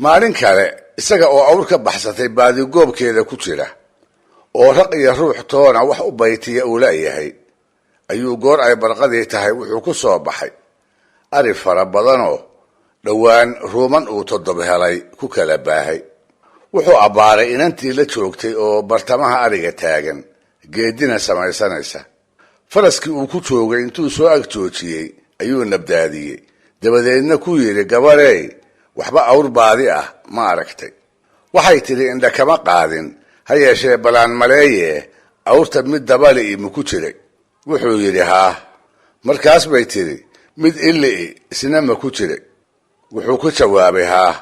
maalin kale isaga oo awr ka baxsatay baadi goobkeeda ku jira oo raq iyo ruux toona wax u baytiya uu leeyahay ayuu goor ay barqadii tahay wuxuu ku soo baxay ari fara badanoo dhowaan ruuman uu toddob helay ku kala baahay wuxuu abbaaray inantii la joogtay oo bartamaha ariga taagan geedina samaysanaysa faraskii uu ku joogay intuu soo ag joojiyey ayuu nabdaadiyey dabadeedna ku yidhi gabarey waxba awr baadi ah ma aragtay waxay tidhi indha kama qaadin ha yeeshee balaan maleeye awrta mid dabali imu ku jiray wuxuu yidhi haa markaas bay tidhi mid illi'i isna ma ku jiray wuxuu ku jawaabay haa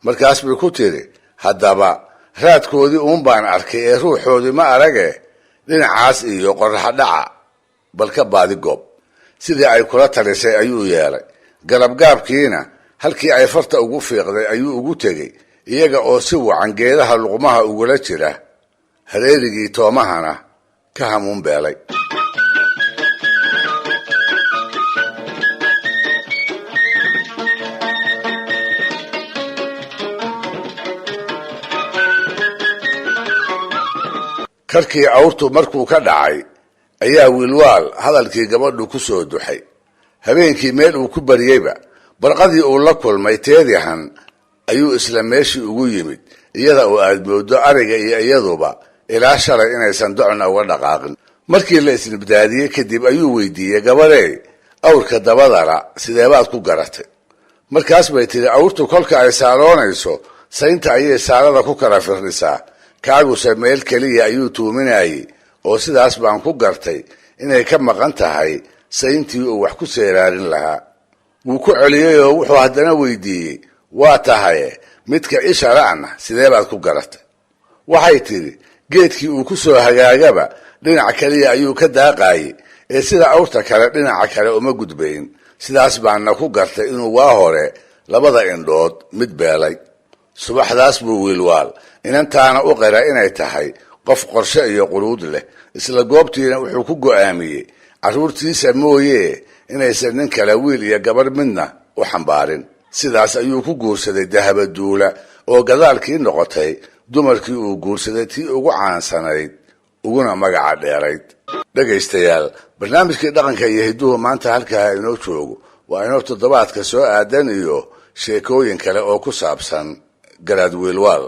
markaas bay ku tidhi haddaba raadkoodii uun baan arkay ee ruuxoodii ma arage dhinacaas iyo qorraxa dhaca bal ka baadi goob sidii ay kula talisay ayuu yeelay galabgaabkiina halkii ay farta ugu fiiqday ayuu ugu tegey iyaga oo si wacan geedaha luqmaha ugula jira hareerigii toomahana ka hamuun beelay karkii awrtu markuu ka dhacay ayaa wiilwaal hadalkii gabadhu ku soo duxay habeenkii meel uu ku baryeyba barqadii uu la kulmay teedihan ayuu isla meeshii ugu yimid iyada oo aad moodo ariga iyo iyaduba ilaa shalay inaysan docna uga dhaqaaqin markii la isnibdaadiyey kadib ayuu weydiiyey gabarey awrka dabadala sideebaad ku garatay markaas bay tidhi awrtu kolka ay saaloonayso saynta ayay saalada ku kala firdhisaa kaaguse meel keliya ayuu tuuminayey oo sidaas baan ku gartay inay ka maqan tahay sayntii uu wax ku seeraarin lahaa wuu ku celiyey oo wuxuu haddana weydiiyey waa tahaye midka ishara'na sidee baad ku garatay waxay tidhi geedkii uu ku soo hagaagaba dhinac keliya ayuu ka daaqaayey ee sida awrta kale dhinaca kale uma gudbayn sidaas baana ku gartay inuu waa hore labada indhood mid beelay subaxdaas buu wiilwaal inantaana u qira inay tahay qof qorshe iyo quruud leh isla goobtiina wuxuu ku go'aamiyey carruurtiisa mooye inaysan nin kale wiil iyo gabar midna u xambaarin sidaas ayuu ku guursaday dahabaduula oo gadaalkii noqotay dumarkii uu guursaday tii ugu caansanayd uguna magaca dheerayd dhegaystayaal barnaamijkii dhaqanka iyo hidduhu maanta halkaa inoo joogo waa inoo toddobaadka soo aadan iyo sheekooyin kale oo ku saabsan garaad wiilwaal